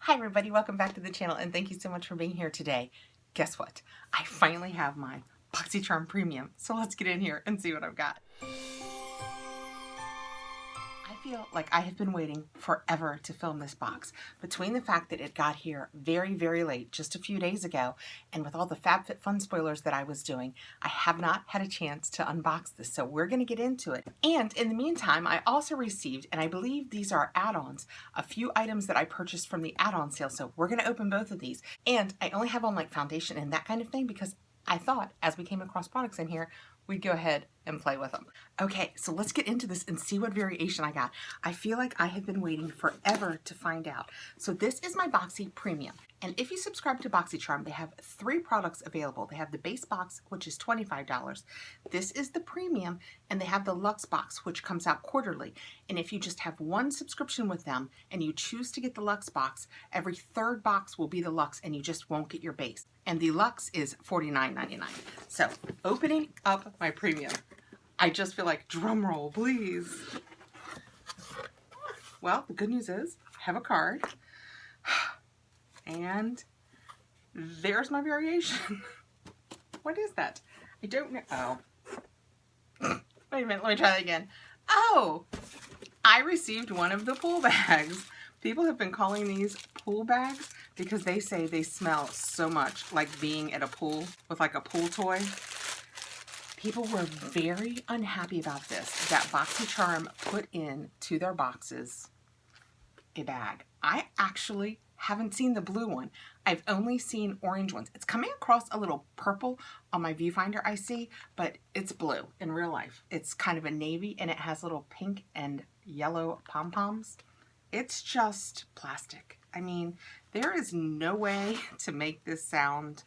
Hi everybody, welcome back to the channel and thank you so much for being here today. Guess what? I finally have my Boxycharm Premium, so let's get in here and see what I've got. I feel like I have been waiting forever to film this box. Between the fact that it got here very, very late, just a few days ago, and with all the FabFitFun spoilers that I was doing, I have not had a chance to unbox this, so we're going to get into it. And in the meantime, I also received, and I believe these are add-ons, a few items that I purchased from the add-on sale, so we're going to open both of these. And I only have on like foundation and that kind of thing because I thought as we came across products in here, we'd go ahead and play with them. Okay, so let's get into this and see what variation I got. I feel like I have been waiting forever to find out. So this is my Boxy Premium. And if you subscribe to Boxycharm, they have 3 products available. They have the base box, which is $25. This is the premium, and they have the Luxe box, which comes out quarterly. And if you just have one subscription with them and you choose to get the Luxe box, every 3rd box will be the Luxe and you just won't get your base. And the Luxe is $49.99. So opening up my premium, I just feel like, drum roll, please. Well, the good news is I have a card. And there's my variation. What is that? I don't know. Oh. Wait a minute, let me try that again. Oh, I received one of the pool bags. People have been calling these pool bags because they say they smell so much like being at a pool with like a pool toy. People were very unhappy about this, that Boxycharm put in to their boxes a bag. I actually haven't seen the blue one. I've only seen orange ones. It's coming across a little purple on my viewfinder I see, but it's blue in real life. It's kind of a navy and it has little pink and yellow pom-poms. It's just plastic. I mean, there is no way to make this sound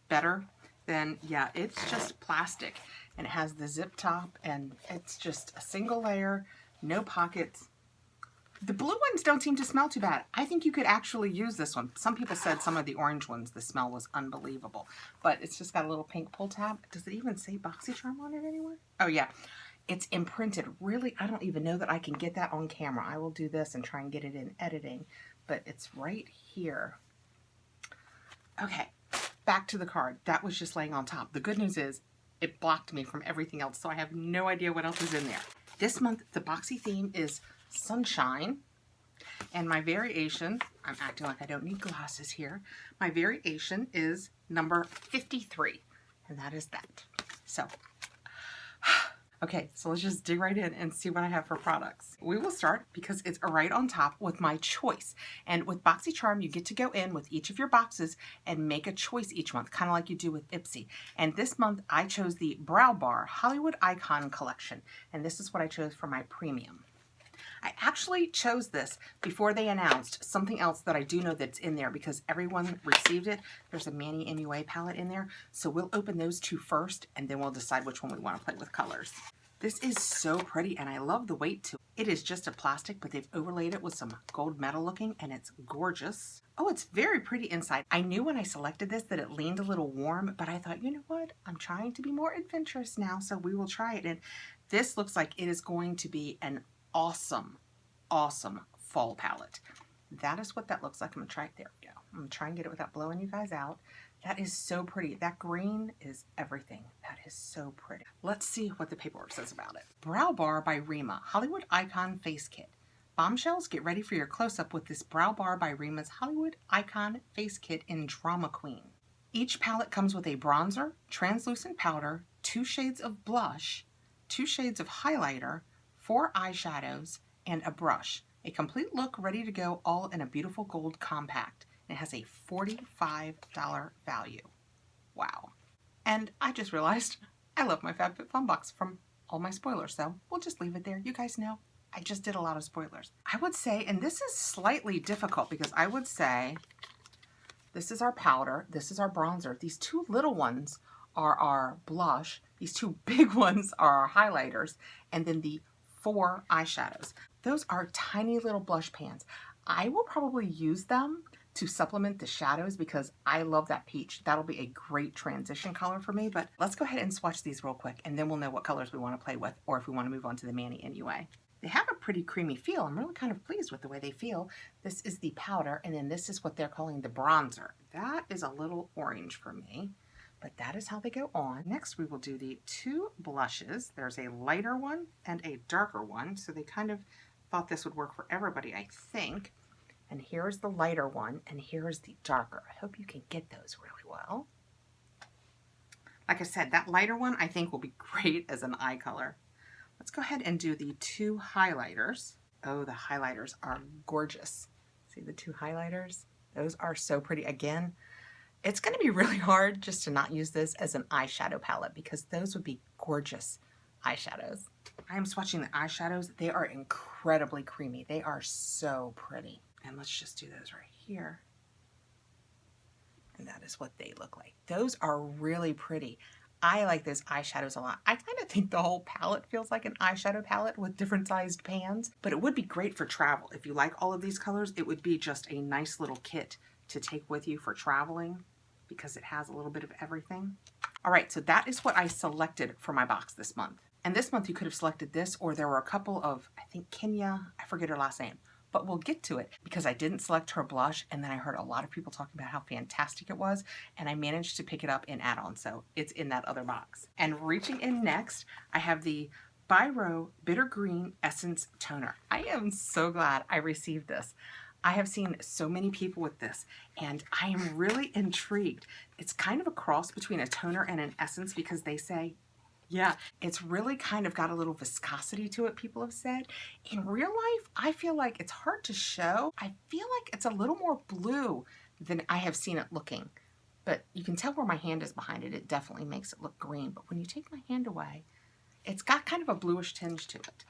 better than, yeah, it's just plastic. And it has the zip top and it's just a single layer, no pockets. The blue ones don't seem to smell too bad. I think you could actually use this one. Some people said some of the orange ones, the smell was unbelievable. But it's just got a little pink pull tab. Does it even say Boxycharm on it anywhere? Oh yeah, it's imprinted. Really, I don't even know that I can get that on camera. I will do this and try and get it in editing. But it's right here. Okay, back to the card. That was just laying on top. The good news is it blocked me from everything else, so I have no idea what else is in there. This month, the Boxy theme is Sunshine, and my variation, I'm acting like I don't need glasses here, my variation is number 53, and that is that. So, okay, so let's just dig right in and see what I have for products. We will start, because it's right on top, with my choice. And with Boxycharm, you get to go in with each of your boxes and make a choice each month, kind of like you do with Ipsy. And this month, I chose the Brow Bar Hollywood Icon Collection, and this is what I chose for my premium. I actually chose this before they announced something else that I do know that's in there because everyone received it. There's a Manny MUA palette in there. So we'll open those 2 first and then we'll decide which one we want to play with colors. This is so pretty and I love the weight too. It is just a plastic, but they've overlaid it with some gold metal looking and it's gorgeous. Oh, it's very pretty inside. I knew when I selected this that it leaned a little warm, but I thought, you know what? I'm trying to be more adventurous now, so we will try it. And this looks like it is going to be an awesome fall palette. That is what that looks like. I'm gonna try it. There we go. I'm gonna try and get it without blowing you guys out. That is so pretty. That green is everything. That is so pretty. Let's see what the paperwork says about it. Brow Bar by Rima, Hollywood Icon Face Kit. Bombshells, get ready for your close-up with this Brow Bar by Rima's Hollywood Icon Face Kit in Drama Queen. Each palette comes with a bronzer, translucent powder, 2 shades of blush, 2 shades of highlighter, 4 eyeshadows, and a brush. A complete look ready to go, all in a beautiful gold compact. It has a $45 value. Wow. And I just realized I love my FabFitFun box from all my spoilers, so we'll just leave it there. You guys know I just did a lot of spoilers. I would say, and this is slightly difficult because I would say this is our powder, this is our bronzer. These 2 little ones are our blush. These 2 big ones are our highlighters. And then the 4 eyeshadows. Those are tiny little blush pans. I will probably use them to supplement the shadows because I love that peach. That'll be a great transition color for me, but let's go ahead and swatch these real quick and then we'll know what colors we want to play with or if we want to move on to the Manny MUA. They have a pretty creamy feel. I'm really kind of pleased with the way they feel. This is the powder, and then this is what they're calling the bronzer. That is a little orange for me, but that is how they go on. Next, we will do the two blushes. There's a lighter one and a darker one, so they kind of thought this would work for everybody, I think. And here's the lighter one, and here's the darker. I hope you can get those really well. Like I said, that lighter one I think will be great as an eye color. Let's go ahead and do the two highlighters. Oh, the highlighters are gorgeous. See the two highlighters? Those are so pretty. Again, it's going to be really hard just to not use this as an eyeshadow palette because those would be gorgeous eyeshadows. I am swatching the eyeshadows. They are incredibly creamy. They are so pretty. And let's just do those right here. And that is what they look like. Those are really pretty. I like those eyeshadows a lot. I kind of think the whole palette feels like an eyeshadow palette with different sized pans, but it would be great for travel. If you like all of these colors, it would be just a nice little kit to take with you for traveling because it has a little bit of everything. All right, so that is what I selected for my box this month. And this month you could have selected this, or there were a couple of, I think Kenya, I forget her last name, but we'll get to it because I didn't select her blush, and then I heard a lot of people talking about how fantastic it was, and I managed to pick it up in add-on, so it's in that other box. And reaching in next, I have the Biro Bitter Green Essence Toner. I am so glad I received this. I have seen so many people with this, and I am really intrigued. It's kind of a cross between a toner and an essence because they say, yeah, it's really kind of got a little viscosity to it, people have said. In real life, I feel like it's hard to show. I feel like it's a little more blue than I have seen it looking. But you can tell where my hand is behind it. It definitely makes it look green. But when you take my hand away, it's got kind of a bluish tinge to it.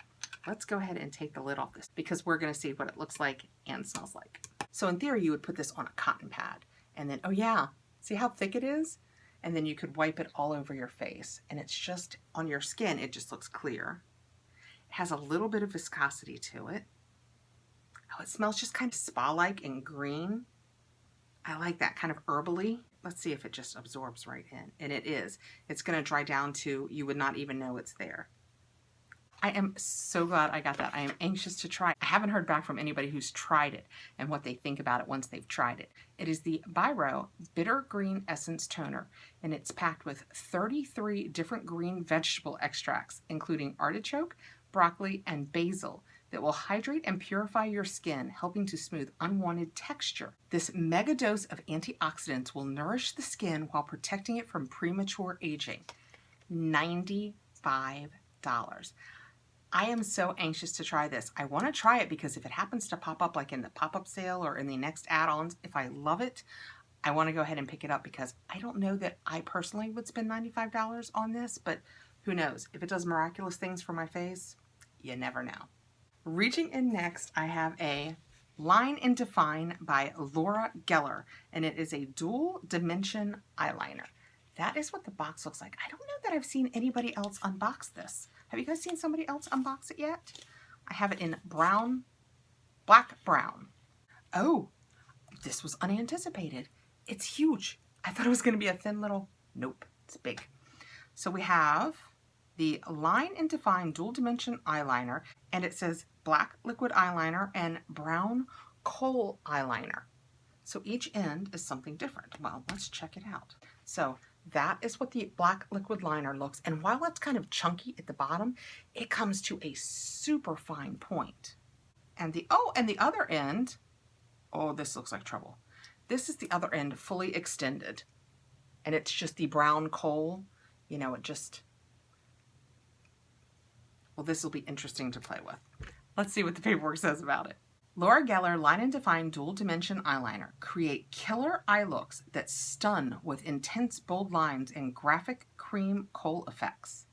Let's go ahead and take the lid off this because we're going to see what it looks like and smells like. So in theory, you would put this on a cotton pad. And then, oh yeah, see how thick it is? And then you could wipe it all over your face. And it's just, on your skin, it just looks clear. It has a little bit of viscosity to it. Oh, it smells just kind of spa-like and green. I like that, kind of herbally. Let's see if it just absorbs right in. And it is. It's going to dry down to, you would not even know it's there. I am so glad I got that. I am anxious to try. I haven't heard back from anybody who's tried it and what they think about it once they've tried it. It is the Biro Bitter Green Essence Toner, and it's packed with 33 different green vegetable extracts, including artichoke, broccoli, and basil, that will hydrate and purify your skin, helping to smooth unwanted texture. This mega dose of antioxidants will nourish the skin while protecting it from premature aging. $95. I am so anxious to try this. I want to try it because if it happens to pop up like in the pop-up sale or in the next add-ons, if I love it, I want to go ahead and pick it up because I don't know that I personally would spend $95 on this, but who knows? If it does miraculous things for my face, you never know. Reaching in next, I have a Line and Define by Laura Geller, and it is a dual dimension eyeliner. That is what the box looks like. I don't know that I've seen anybody else unbox this. Have you guys seen somebody else unbox it yet? I have it in brown, black brown. Oh, this was unanticipated. It's huge. I thought it was going to be a thin little, nope, it's big. So we have the Line and Define Dual Dimension Eyeliner, and it says black liquid eyeliner and brown kohl eyeliner. So each end is something different. Well, let's check it out. So that is what the black liquid liner looks. And while it's kind of chunky at the bottom, it comes to a super fine point. And the other end, oh, this looks like trouble. This is the other end fully extended. And it's just the brown kohl. You know, it just, well, this will be interesting to play with. Let's see what the paperwork says about it. Laura Geller Line and Define Dual Dimension Eyeliner. Create killer eye looks that stun with intense bold lines and graphic cream kohl effects.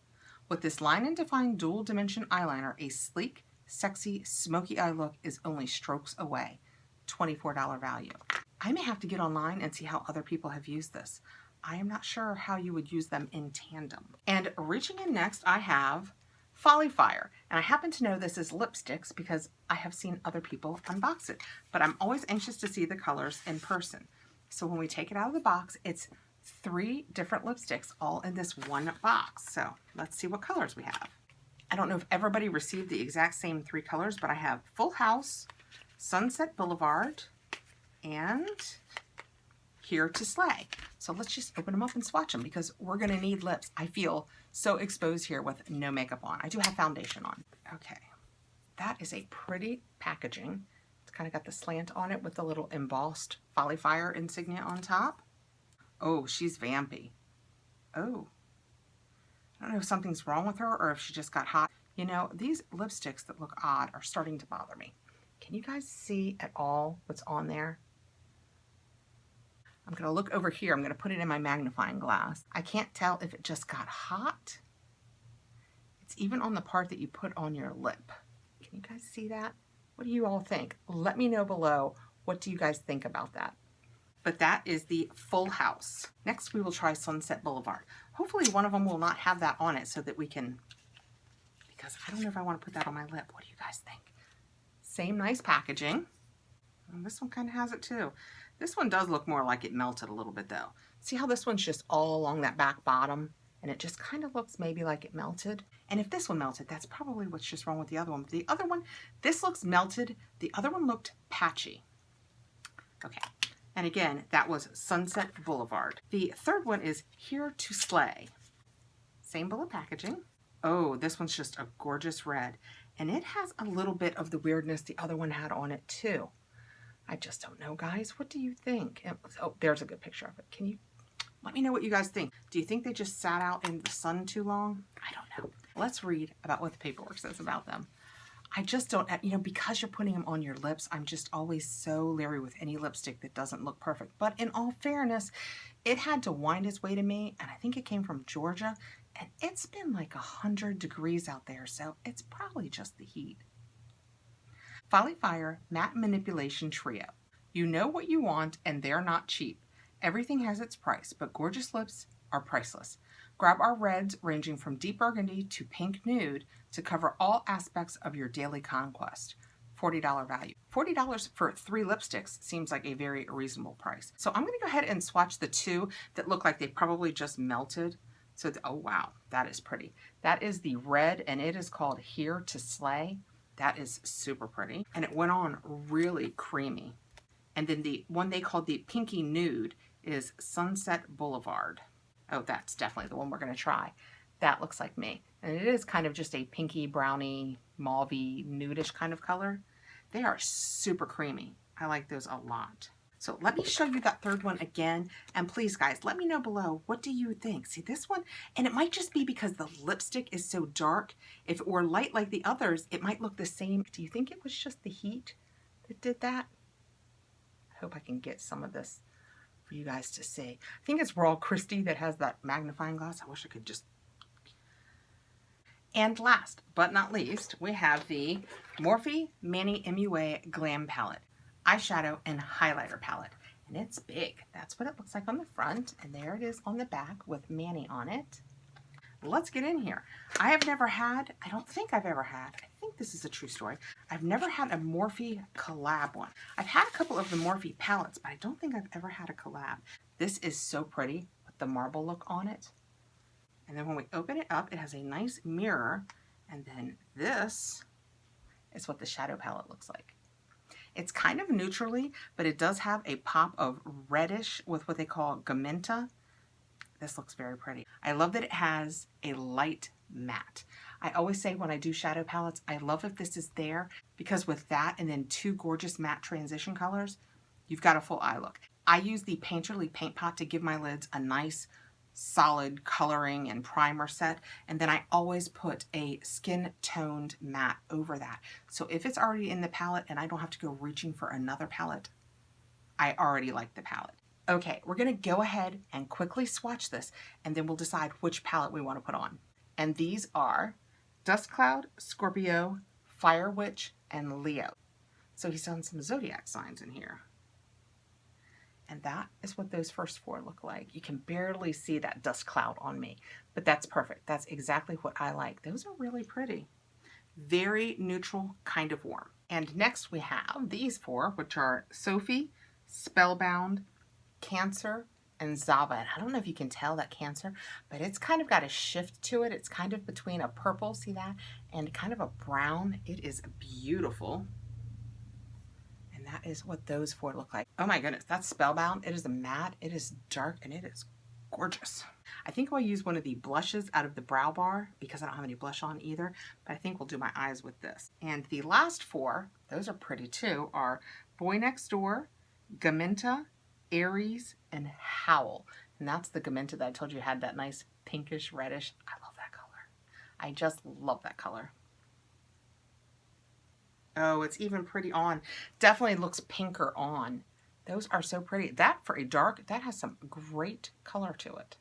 With this Line and Define Dual Dimension Eyeliner, a sleek, sexy, smoky eye look is only strokes away. $24 value. I may have to get online and see how other people have used this. I am not sure how you would use them in tandem. And reaching in next, I have Folly Fire, and I happen to know this is lipsticks because I have seen other people unbox it, but I'm always anxious to see the colors in person. So when we take it out of the box, it's 3 different lipsticks all in this one box. So let's see what colors we have. I don't know if everybody received the exact same 3 colors, but I have Full House, Sunset Boulevard, and Here to Slay. So let's just open them up and swatch them because we're going to need lips. I feel so exposed here with no makeup on. I do have foundation on. Okay, that is a pretty packaging. It's kind of got the slant on it with the little embossed Folly Fire insignia on top. Oh, she's vampy. Oh, I don't know if something's wrong with her or if she just got hot. You know, these lipsticks that look odd are starting to bother me. Can you guys see at all what's on there? I'm going to look over here. I'm going to put it in my magnifying glass. I can't tell if it just got hot. It's even on the part that you put on your lip. Can you guys see that? What do you all think? Let me know below. What do you guys think about that? But that is the Full House. Next, we will try Sunset Boulevard. Hopefully one of them will not have that on it so that we can, because I don't know if I want to put that on my lip. What do you guys think? Same nice packaging. And this one kind of has it too. This one does look more like it melted a little bit though. See how this one's just all along that back bottom and it just kind of looks maybe like it melted. And if this one melted, that's probably what's just wrong with the other one. But the other one, this looks melted. The other one looked patchy. Okay. And again, that was Sunset Boulevard. The third one is Here to Slay. Same bullet packaging. Oh, this one's just a gorgeous red. And it has a little bit of the weirdness the other one had on it too. I just don't know, guys. What do you think? Oh, there's a good picture of it. Can you let me know what you guys think? Do you think they just sat out in the sun too long? I don't know. Let's read about what the paperwork says about them. I just don't, you know, because you're putting them on your lips, I'm just always so leery with any lipstick that doesn't look perfect. But in all fairness, it had to wind its way to me, and I think it came from Georgia, and it's been like 100 degrees out there, so it's probably just the heat. Folly Fire Matte Manipulation Trio. You know what you want, and they're not cheap. Everything has its price, but gorgeous lips are priceless. Grab our reds ranging from deep burgundy to pink nude to cover all aspects of your daily conquest. $40 value. $40 for 3 lipsticks seems like a very reasonable price. So I'm going to go ahead and swatch the 2 that look like they probably just melted. So, oh wow, that is pretty. That is the red, and it is called Here to Slay. That is super pretty. And it went on really creamy. And then the one they called the Pinky Nude is Sunset Boulevard. Oh, that's definitely the one we're going to try. That looks like me. And it is kind of just a pinky, browny, mauvey, nudish kind of color. They are super creamy. I like those a lot. So let me show you that third one again. And please, guys, let me know below. What do you think? See this one? And it might just be because the lipstick is so dark. If it were light like the others, it might look the same. Do you think it was just the heat that did that? I hope I can get some of this for you guys to see. I think it's Royal Christie that has that magnifying glass. I wish I could just... And last but not least, we have the Morphe Manny MUA Glam Palette. Eyeshadow and highlighter palette, and it's big. That's what it looks like on the front, and there it is on the back with Manny on it. Let's get in here. I don't think I've ever had, I think this is a true story, I've never had a Morphe collab one. I've had a couple of the Morphe palettes, but I don't think I've ever had a collab. This is so pretty with the marble look on it. And then when we open it up, it has a nice mirror, and then this is what the shadow palette looks like. It's kind of neutrally, but it does have a pop of reddish with what they call Gamenta. This looks very pretty. I love that it has a light matte. I always say when I do shadow palettes, I love if this is there because with that and then 2 gorgeous matte transition colors, you've got a full eye look. I use the Painterly Paint Pot to give my lids a nice solid coloring and primer set, and then I always put a skin toned matte over that. So if it's already in the palette and I don't have to go reaching for another palette, I already like the palette. Okay, we're gonna go ahead and quickly swatch this and then we'll decide which palette we want to put on. And these are Dust Cloud, Scorpio, Fire Witch, and Leo. So he's done some zodiac signs in here. And that is what those first 4 look like. You can barely see that dust cloud on me, but that's perfect. That's exactly what I like. Those are really pretty. Very neutral, kind of warm. And next we have these 4, which are Sophie, Spellbound, Cancer, and Zava. And I don't know if you can tell that Cancer, but it's kind of got a shift to it. It's kind of between a purple, see that, and kind of a brown. It is beautiful. And that is what those four look like. Oh my goodness, that's Spellbound. It is a matte, it is dark, and it is gorgeous. I think I'll use one of the blushes out of the Brow Bar because I don't have any blush on either, but I think we'll do my eyes with this. And the last four, those are pretty too, are Boy Next Door, Gaminta, Aries, and Howl. And that's the Gaminta that I told you had that nice pinkish reddish. I love that color. I just love that color. Oh, it's even pretty on. Definitely looks pinker on. Those are so pretty. That for a dark, that has some great color to it.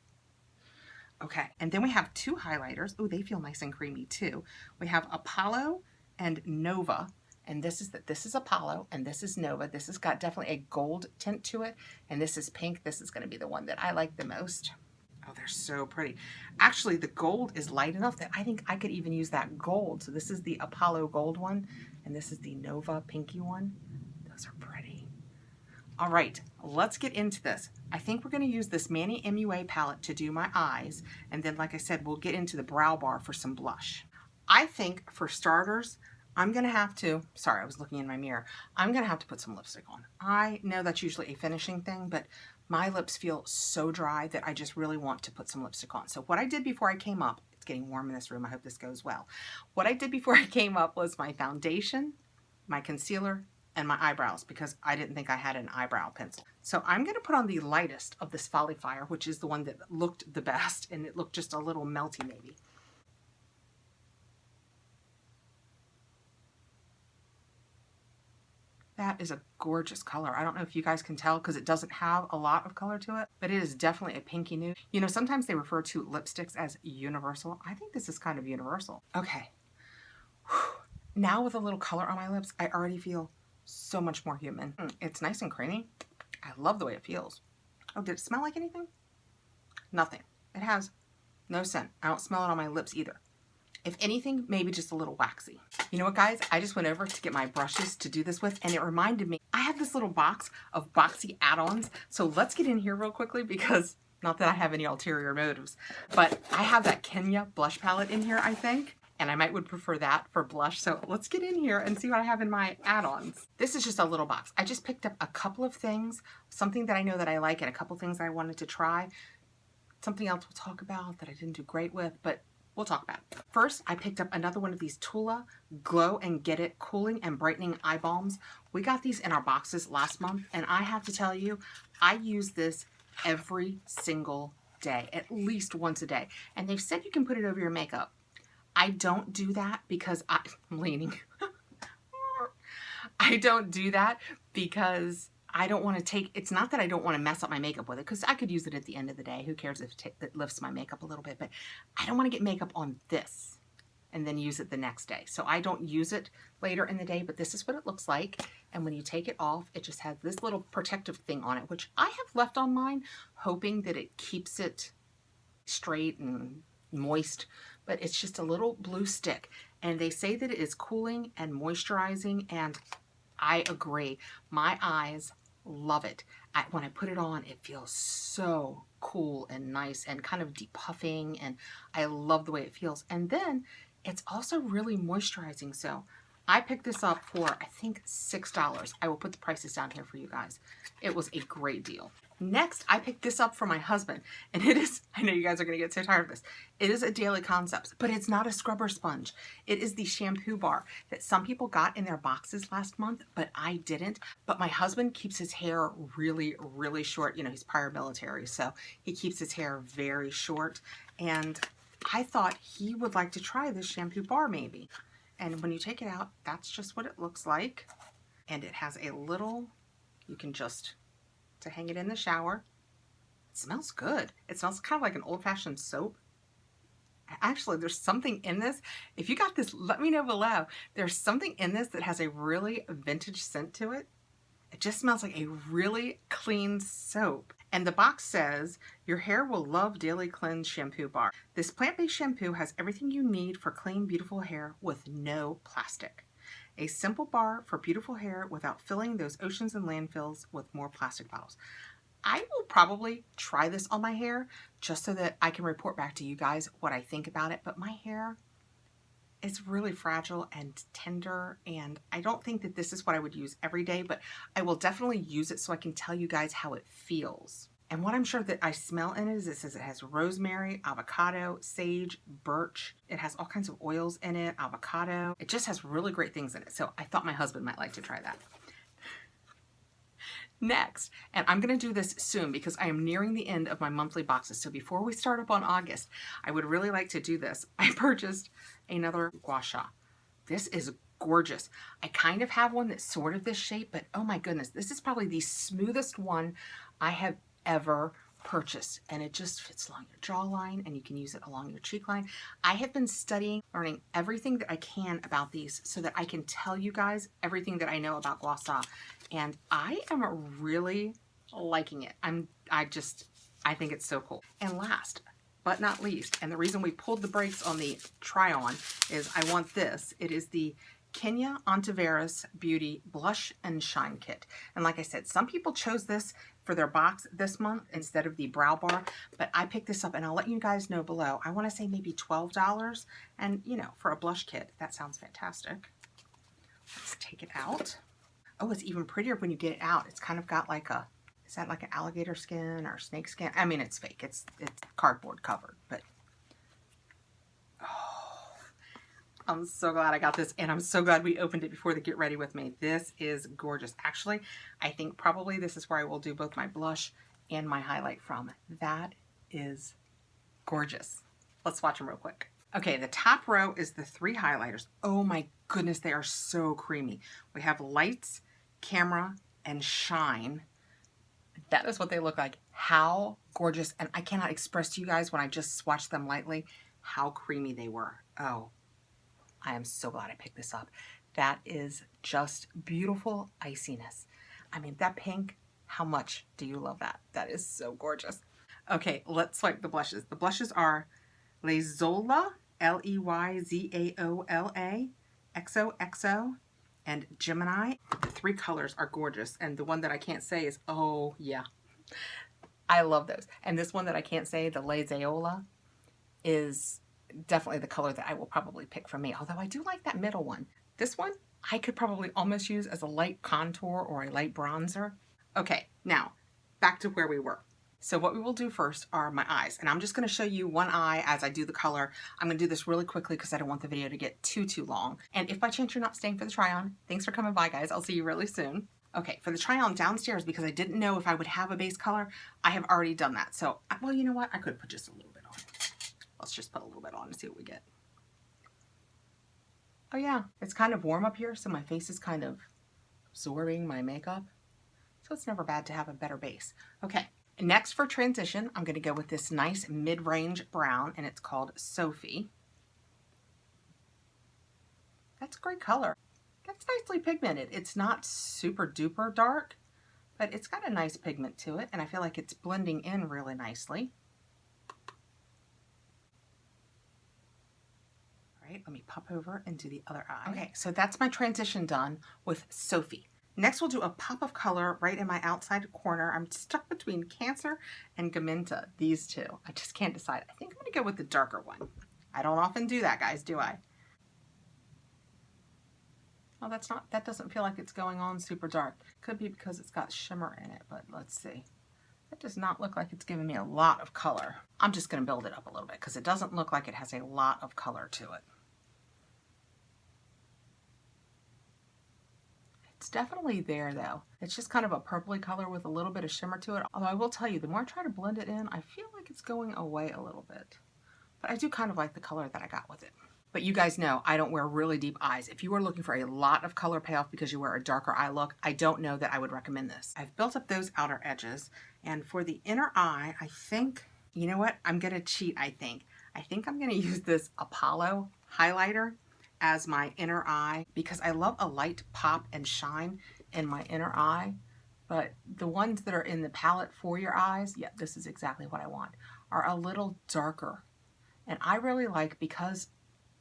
Okay, and then we have two highlighters. Oh, they feel nice and creamy too. We have Apollo and Nova. And this is Apollo and this is Nova. This has got definitely a gold tint to it. And this is pink. This is going to be the one that I like the most. Oh, they're so pretty. Actually, the gold is light enough that I think I could even use that gold. So this is the Apollo gold one, and this is the Nova pinky one. Those are pretty. All right, let's get into this. I think we're going to use this Manny MUA palette to do my eyes, and then, like I said, we'll get into the Brow Bar for some blush. I think for starters, I'm going to have to, sorry, I was looking in my mirror. I'm going to have to put some lipstick on. I know that's usually a finishing thing, but my lips feel so dry that I just really want to put some lipstick on. So what I did before I came up, it's getting warm in this room, I hope this goes well. What I did before I came up was my foundation, my concealer, and my eyebrows because I didn't think I had an eyebrow pencil. So I'm going to put on the lightest of this Follifier, which is the one that looked the best, and it looked just a little melty maybe. That is a gorgeous color. I don't know if you guys can tell because it doesn't have a lot of color to it, but it is definitely a pinky nude. You know, sometimes they refer to lipsticks as universal. I think this is kind of universal. Okay. Now with a little color on my lips, I already feel so much more human. It's nice and creamy. I love the way it feels. Oh, did it smell like anything? Nothing. It has no scent. I don't smell it on my lips either. If anything, maybe just a little waxy. You know what, guys? I just went over to get my brushes to do this with, and it reminded me, I have this little box of boxy add-ons. So let's get in here real quickly because, not that I have any ulterior motives, but I have that Kenya blush palette in here, I think, and I would prefer that for blush. So let's get in here and see what I have in my add-ons. This is just a little box. I just picked up a couple of things, something that I know that I like, and a couple things I wanted to try. Something else we'll talk about that I didn't do great with, but we'll talk about it. First, I picked up another one of these Tula Glow and Get It Cooling and Brightening Eye Balms. We got these in our boxes last month, and I have to tell you, I use this every single day, at least once a day. And they've said you can put it over your makeup. I don't do that because I'm leaning. I don't do that because I don't want to take, it's not that I don't want to mess up my makeup with it, because I could use it at the end of the day. Who cares if it lifts my makeup a little bit, but I don't want to get makeup on this and then use it the next day. So I don't use it later in the day, but this is what it looks like. And when you take it off, it just has this little protective thing on it, which I have left on mine, hoping that it keeps it straight and moist, but it's just a little blue stick. And they say that it is cooling and moisturizing, and I agree. My eyes love it. When I put it on, it feels so cool and nice and kind of depuffing, and I love the way it feels. And then it's also really moisturizing. So I picked this up for, I think, $6. I will put the prices down here for you guys. It was a great deal. Next, I picked this up for my husband, and it is, I know you guys are going to get so tired of this, it is a Daily Concepts, but it's not a scrubber sponge. It is the shampoo bar that some people got in their boxes last month, but I didn't. But my husband keeps his hair really, really short. You know, he's prior military, so he keeps his hair very short, and I thought he would like to try this shampoo bar maybe. And when you take it out, that's just what it looks like. And it has a little, you can just, to hang it in the shower. It smells good. It smells kind of like an old-fashioned soap. Actually, there's something in this. If you got this, let me know below. There's something in this that has a really vintage scent to it. It just smells like a really clean soap. And the box says, your hair will love Daily Cleanse Shampoo Bar. This plant-based shampoo has everything you need for clean, beautiful hair with no plastic. A simple bar for beautiful hair without filling those oceans and landfills with more plastic bottles. I will probably try this on my hair just so that I can report back to you guys what I think about it. But my hair, It's really fragile and tender, and I don't think that this is what I would use every day, but I will definitely use it so I can tell you guys how it feels. And what I'm sure that I smell in it is it says it has rosemary, avocado, sage, birch. It has all kinds of oils in it, avocado. It just has really great things in it. So I thought my husband might like to try that. Next, and I'm going to do this soon because I am nearing the end of my monthly boxes. So before we start up on August, I would really like to do this. I purchased another gua sha. This is gorgeous. I kind of have one that's sort of this shape, but oh my goodness, this is probably the smoothest one I have ever purchased, and it just fits along your jawline and you can use it along your cheek line. I have been studying, learning everything that I can about these so that I can tell you guys everything that I know about gua sha, and I am really liking it. I think it's so cool. And last but not least, and the reason we pulled the brakes on the try on is I want this. It is the Kenya Ontiveros Beauty Blush and Shine Kit. And like I said, some people chose this for their box this month instead of the brow bar, but I picked this up and I'll let you guys know below. I want to say maybe $12, and you know, for a blush kit, that sounds fantastic. Let's take it out. Oh, it's even prettier when you get it out. It's kind of got like a, is that like an alligator skin or snake skin? I mean, it's fake. It's cardboard covered, but I'm so glad I got this, and I'm so glad we opened it before the Get Ready With Me. This is gorgeous. Actually, I think probably this is where I will do both my blush and my highlight from. That is gorgeous. Let's watch them real quick. Okay, the top row is the 3 highlighters. Oh my goodness, they are so creamy. We have Lights, Camera, and Shine. That is what they look like. How gorgeous. And I cannot express to you guys when I just swatched them lightly how creamy they were. Oh, I am so glad I picked this up. That is just beautiful iciness. I mean, that pink, how much do you love that? That is so gorgeous. Okay, let's swipe the blushes. The blushes are Leyzola, Leyzaola, XOXO, and Gemini. The 3 colors are gorgeous, and the one that I can't say is, oh yeah, I love those. And this one that I can't say, the Leyzola, is definitely the color that I will probably pick for me, although I do like that middle one. This one I could probably almost use as a light contour or a light bronzer. Okay, now back to where we were. So what we will do first are my eyes, and I'm just going to show you one eye as I do the color. I'm going to do this really quickly because I don't want the video to get too long. And if by chance you're not staying for the try on, thanks for coming by, guys. I'll see you really soon. Okay, for the try on downstairs, because I didn't know if I would have a base color, I have already done that. So, well, you know what? I could put just a little bit on. Let's just put a little bit on and see what we get. Oh yeah, it's kind of warm up here, so my face is kind of absorbing my makeup. So it's never bad to have a better base. Okay, next for transition, I'm going to go with this nice mid-range brown, and it's called Sophie. That's a great color. That's nicely pigmented. It's not super duper dark, but it's got a nice pigment to it, and I feel like it's blending in really nicely. Let me pop over into the other eye. Okay, so that's my transition done with Sophie. Next, we'll do a pop of color right in my outside corner. I'm stuck between Cancer and Gaminta, these two. I just can't decide. I think I'm gonna go with the darker one. I don't often do that, guys, do I? Oh, that doesn't feel like it's going on super dark. Could be because it's got shimmer in it, but let's see. That does not look like it's giving me a lot of color. I'm just gonna build it up a little bit because it doesn't look like it has a lot of color to it. It's definitely there though. It's just kind of a purpley color with a little bit of shimmer to it. Although I will tell you, the more I try to blend it in, I feel like it's going away a little bit. But I do kind of like the color that I got with it. But you guys know I don't wear really deep eyes. If you are looking for a lot of color payoff because you wear a darker eye look, I don't know that I would recommend this. I've built up those outer edges, and for the inner eye, I think, you know what? I'm gonna cheat, I think. I think I'm gonna use this Apollo highlighter as my inner eye because I love a light pop and shine in my inner eye, but the ones that are in the palette for your eyes, yeah, this is exactly what I want, are a little darker. And I really like, because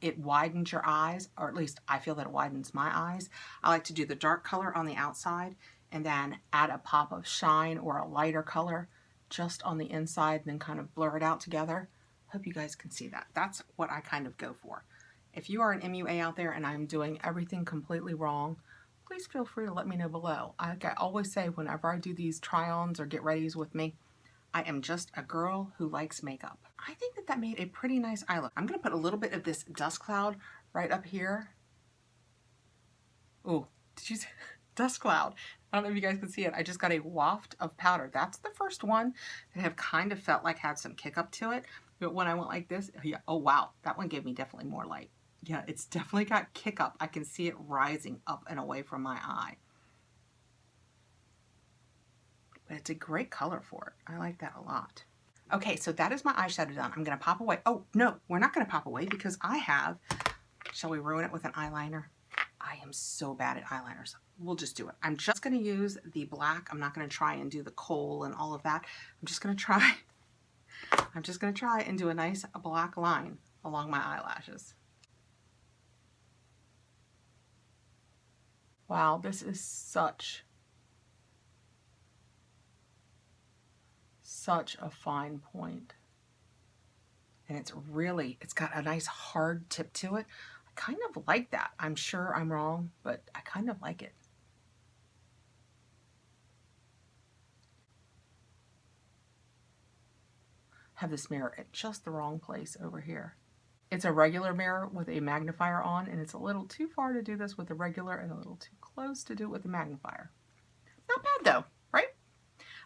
it widens your eyes, or at least I feel that it widens my eyes, I like to do the dark color on the outside and then add a pop of shine or a lighter color just on the inside and then kind of blur it out together. Hope you guys can see that. That's what I kind of go for. If you are an MUA out there and I'm doing everything completely wrong, please feel free to let me know below. Like I always say, whenever I do these try-ons or get readies with me, I am just a girl who likes makeup. I think that that made a pretty nice eye look. I'm gonna put a little bit of this dust cloud right up here. Oh, did you see? Dust cloud. I don't know if you guys can see it. I just got a waft of powder. That's the first one that have kind of felt like had some kick up to it. But when I went like this, yeah, oh wow, that one gave me definitely more light. Yeah, it's definitely got kick up. I can see it rising up and away from my eye. But it's a great color for it. I like that a lot. Okay, so that is my eyeshadow done. I'm gonna pop away. Oh, no, we're not gonna pop away because I have, shall we ruin it with an eyeliner? I am so bad at eyeliners. We'll just do it. I'm just gonna use the black. I'm not gonna try and do the kohl and all of that. I'm just gonna try and do a nice black line along my eyelashes. Wow, this is such a fine point. And it's got a nice hard tip to it. I kind of like that. I'm sure I'm wrong, but I kind of like it. Have this mirror at just the wrong place over here. It's a regular mirror with a magnifier on, and it's a little too far to do this with a regular and a little too close to do it with a magnifier. Not bad though, right?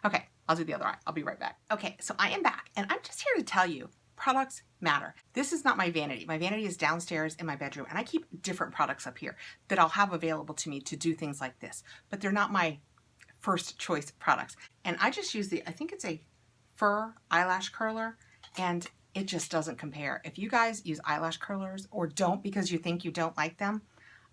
Okay, I'll do the other eye. I'll be right back. Okay, so I am back, and I'm just here to tell you, products matter. This is not my vanity. My vanity is downstairs in my bedroom, and I keep different products up here that I'll have available to me to do things like this, but they're not my first choice products. And I just use I think it's a fur eyelash curler, and it just doesn't compare. If you guys use eyelash curlers or don't because you think you don't like them,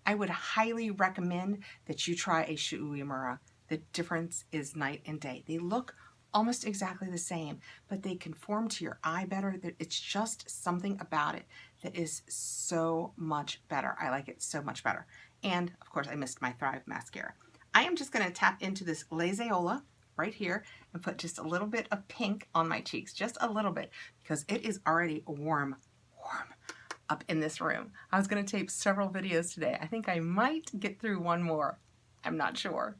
I would highly recommend that you try a Shu Uemura. The difference is night and day. They look almost exactly the same, but they conform to your eye better. It's just something about it that is so much better. I like it so much better. And of course I missed my Thrive mascara. I am just gonna tap into this Lazeola right here and put just a little bit of pink on my cheeks, just a little bit, because it is already warm up in this room. I was gonna tape several videos today. I think I might get through one more. I'm not sure.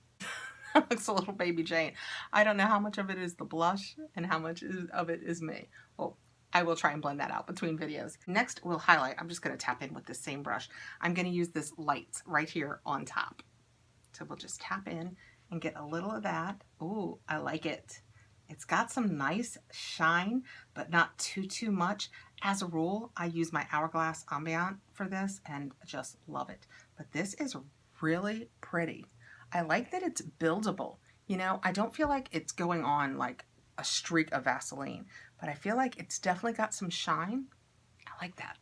That looks a little baby Jane. I don't know how much of it is the blush and how much of it is me. Well, I will try and blend that out between videos. Next, we'll highlight. I'm just gonna tap in with the same brush. I'm gonna use this light right here on top. So we'll just tap in and get a little of that. Ooh, I like it. It's got some nice shine, but not too much. As a rule, I use my Hourglass Ambient for this and just love it. But this is really pretty. I like that it's buildable. You know, I don't feel like it's going on like a streak of Vaseline, but I feel like it's definitely got some shine. I like that.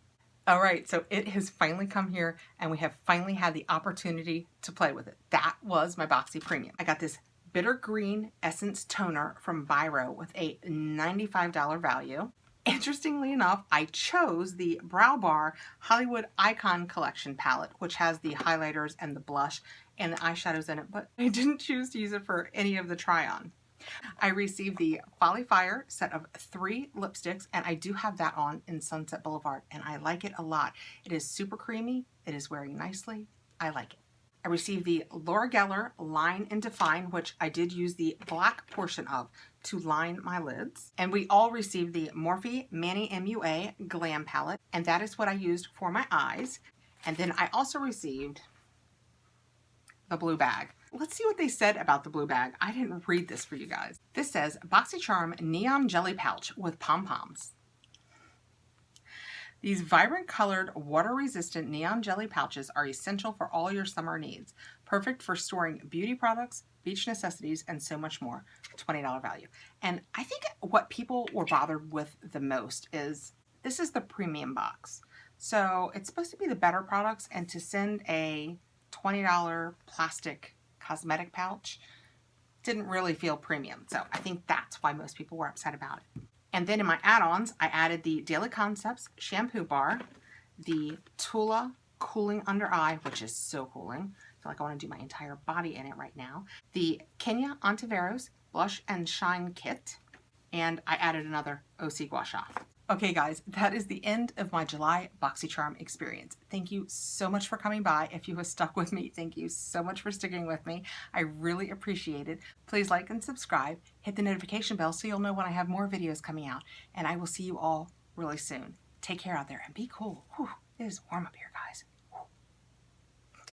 All right, so it has finally come here and we have finally had the opportunity to play with it. That was my Boxy Premium. I got this Bitter Green Essence Toner from Biro with a $95 value. Interestingly enough, I chose the Brow Bar Hollywood Icon Collection palette, which has the highlighters and the blush and the eyeshadows in it, but I didn't choose to use it for any of the try-on. I received the Folly Fire set of 3 lipsticks, and I do have that on in Sunset Boulevard, and I like it a lot. It is super creamy. It is wearing nicely. I like it. I received the Laura Geller Line and Define, which I did use the black portion of to line my lids. And we all received the Morphe Manny MUA Glam Palette, and that is what I used for my eyes. And then I also received the blue bag. Let's see what they said about the blue bag. I didn't read this for you guys. This says Boxycharm Neon Jelly Pouch with pom-poms. These vibrant colored, water-resistant neon jelly pouches are essential for all your summer needs. Perfect for storing beauty products, beach necessities, and so much more. $20 value. And I think what people were bothered with the most is this is the premium box. So it's supposed to be the better products, and to send a $20 plastic cosmetic pouch didn't really feel premium. So I think that's why most people were upset about it. And then in my add-ons, I added the Daily Concepts shampoo bar, the Tula Cooling Under Eye, which is so cooling. I feel like I want to do my entire body in it right now. The Kenya Ontiveros Blush and Shine Kit. And I added another OC Gua Sha. Okay guys, that is the end of my July Boxycharm experience. Thank you so much for coming by. If you have stuck with me, thank you so much for sticking with me. I really appreciate it. Please like and subscribe. Hit the notification bell so you'll know when I have more videos coming out. And I will see you all really soon. Take care out there and be cool. Whew, it is warm up here, guys.